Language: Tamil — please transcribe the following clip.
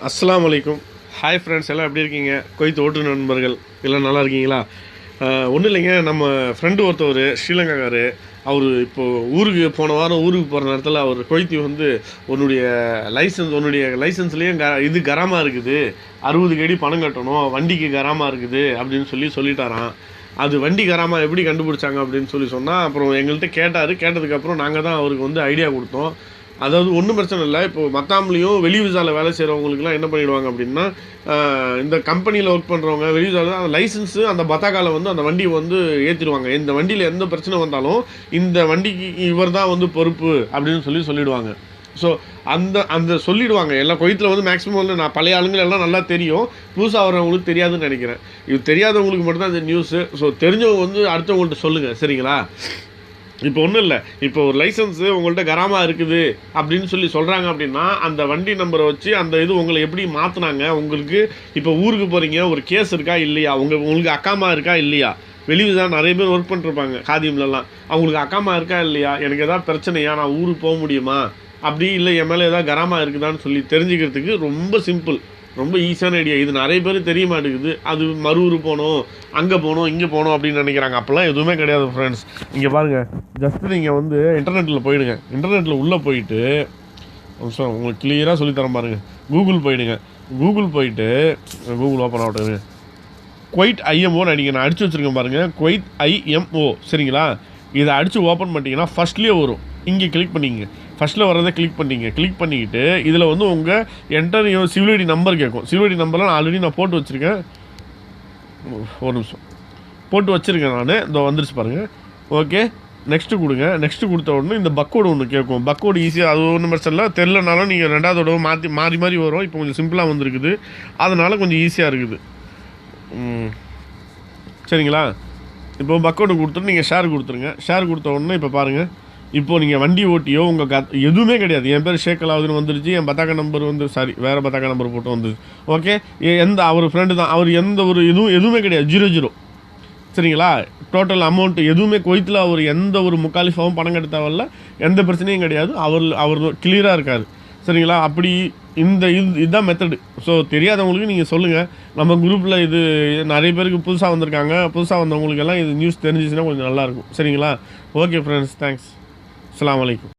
அஸ்ஸலாமு அலைக்கும். ஹாய் ஃப்ரெண்ட்ஸ், எல்லாம் எப்படி இருக்கீங்க? குவைத் ஓட்டு நண்பர்கள் எல்லாம் நல்லா இருக்கீங்களா? ஒன்றும் இல்லைங்க, நம்ம ஃப்ரெண்டு ஒருத்தவர் ஸ்ரீலங்காக்கார். அவர் இப்போது ஊருக்கு போன வாரம் ஊருக்கு போகிற நேரத்தில் அவர் குவைத்தி வந்து உன்னுடைய லைசன்ஸ்லேயே இது கராமா இருக்குது, 60 கடி பணம் கட்டணும், வண்டிக்கு கராமா இருக்குது அப்படின்னு சொல்லிட்டாராம். அது வண்டி கராமா எப்படி கண்டுபிடிச்சாங்க அப்படின்னு சொன்னால், அப்புறம் எங்கள்கிட்ட கேட்டதுக்கப்புறம் நாங்கள் தான் அவருக்கு வந்து ஐடியா கொடுத்தோம். அதாவது ஒன்றும் பிரச்சனை இல்லை. இப்போது மத்தாம்லேயும் வெளி விசாவில் வேலை செய்கிறவங்களுக்குலாம் என்ன பண்ணிவிடுவாங்க அப்படின்னா, இந்த கம்பெனியில் ஒர்க் பண்ணுறவங்க வெளி விசாவில் அந்த லைசன்ஸு அந்த பத்தாக்கால வந்து அந்த வண்டியை வந்து ஏற்றிடுவாங்க. இந்த வண்டியில் எந்த பிரச்சனை வந்தாலும் இந்த வண்டிக்கு இவர் தான் வந்து பொறுப்பு அப்படின்னு சொல்லிடுவாங்க. ஸோ அந்த சொல்லிடுவாங்க. எல்லாம் குவைத்தில் வந்து மேக்ஸிமம் வந்து நான் பழைய ஆளுங்கள் எல்லாம் நல்லா தெரியும், புதுசாக வரவங்களுக்கு தெரியாதுன்னு நினைக்கிறேன். இது தெரியாதவங்களுக்கு மட்டும்தான் இந்த நியூஸு. ஸோ தெரிஞ்சவங்க வந்து அடுத்தவங்கள்ட்ட சொல்லுங்கள், சரிங்களா? இப்போ ஒன்றும் இல்லை, இப்போ ஒரு லைசன்ஸு உங்கள்கிட்ட கராமா இருக்குது அப்படின்னு சொல்கிறாங்க அப்படின்னா, அந்த வண்டி நம்பரை வச்சு அந்த இது உங்களை எப்படி மாற்றினாங்க, உங்களுக்கு இப்போ ஊருக்கு போகிறீங்க, ஒரு கேஸ் இருக்கா இல்லையா, உங்களுக்கு அக்காமா இருக்கா இல்லையா, வெளியே தான் நிறைய பேர் ஒர்க் பண்ணிருப்பாங்க காதியம்லலாம், அவங்களுக்கு அக்காமா இருக்கா இல்லையா, எனக்கு எதாவது பிரச்சனையா, நான் ஊருக்கு போக முடியுமா, அப்படி இல்லை என் மேலே எதாவது கராமா இருக்குதான்னு தெரிஞ்சுக்கிறதுக்கு ரொம்ப சிம்பிள், ரொம்ப ஈஸியான ஐடியா. இது நிறைய பேர் தெரிய மாட்டேங்குது. அது மறுஊர் போகணும், அங்கே போகணும், இங்கே போகணும் அப்படின்னு நினைக்கிறாங்க. அப்போல்லாம் எதுவுமே கிடையாது ஃப்ரெண்ட்ஸ். இங்கே பாருங்கள், ஜஸ்ட்டு நீங்கள் வந்து இன்டர்நெட்டில் போயிடுங்க. இன்டர்நெட்டில் உள்ளே போயிட்டு உங்களுக்கு கிளியராக சொல்லித்தரேன் பாருங்கள். கூகுள் போயிடுங்க. கூகுள் ஓப்பன் ஆகட்டுங்க. குவைத் ஐஎம்ஓன்னு அடிங்க. நான் அடித்து வச்சுருக்கேன் பாருங்கள், குவைத் ஐஎம்ஓ, சரிங்களா? இதை அடித்து ஓப்பன் பண்ணிட்டீங்கன்னா ஃபஸ்ட்லேயே வரும். இங்கே கிளிக் பண்ணிங்க. ஃபஸ்ட்டில் வரதை கிளிக் பண்ணிக்கிட்டு இதில் வந்து உங்கள் என்டர் சிவில் ஐடி நம்பர் கேட்கும். சிவில் ஐடி நம்பர்லாம் ஆல்ரெடி நான் போட்டு வச்சுருக்கேன். ஒரு நிமிஷம் போட்டு வச்சுருக்கேன் நான். இதோ வந்துருச்சு பாருங்கள். ஓகே, நெக்ஸ்ட்டு கொடுங்க. நெக்ஸ்ட்டு கொடுத்த உடனே இந்த பக்கோடு ஒன்று கேட்கும். பக்கோடு ஈஸியாக, அது ஒன்றும் பிரச்சனை இல்லை. தெரிலனாலும் நீங்கள் ரெண்டாவதோட மாறி வரும். இப்போ கொஞ்சம் சிம்பிளாக வந்துருக்குது, அதனால் கொஞ்சம் ஈஸியாக இருக்குது. சரிங்களா? இப்போ பக்கோடு கொடுத்துட்டு நீங்கள் ஷேர் கொடுத்துருங்க. ஷேர் கொடுத்த உடனே இப்போ பாருங்கள், இப்போது நீங்கள் வண்டி ஓட்டியோ உங்கள் எதுவுமே கிடையாது. என் பேர் ஷேக் அலாவுதீன் வந்துருச்சு. என் பத்தாக்கா நம்பர் வந்து வேறு பத்தாக்கா நம்பர் போட்டு வந்துருச்சு. ஓகே, அவர் ஃப்ரெண்டு தான். அவர் எந்த ஒரு எதுவுமே கிடையாது, 0 சரிங்களா? டோட்டல் அமௌண்ட்டு எதுவுமே குவைத்தில் அவர் எந்த ஒரு முக்காலிஃபாவும் பணம் கட்ட தேவையில்ல, எந்த பிரச்சனையும் கிடையாது. அவர் கிளியராக இருக்கார், சரிங்களா? அப்படி இதுதான் மெத்தடு. ஸோ தெரியாதவங்களுக்கு நீங்கள் சொல்லுங்கள். நம்ம குரூப்பில் இது நிறைய பேருக்கு புதுசாக வந்திருக்காங்க. புதுசாக வந்தவங்களுக்கெல்லாம் இது நியூஸ் தெரிஞ்சிச்சுன்னா கொஞ்சம் நல்லாயிருக்கும், சரிங்களா? Okay friends, thanks. அஸ்ஸலாமு அலைக்கும்.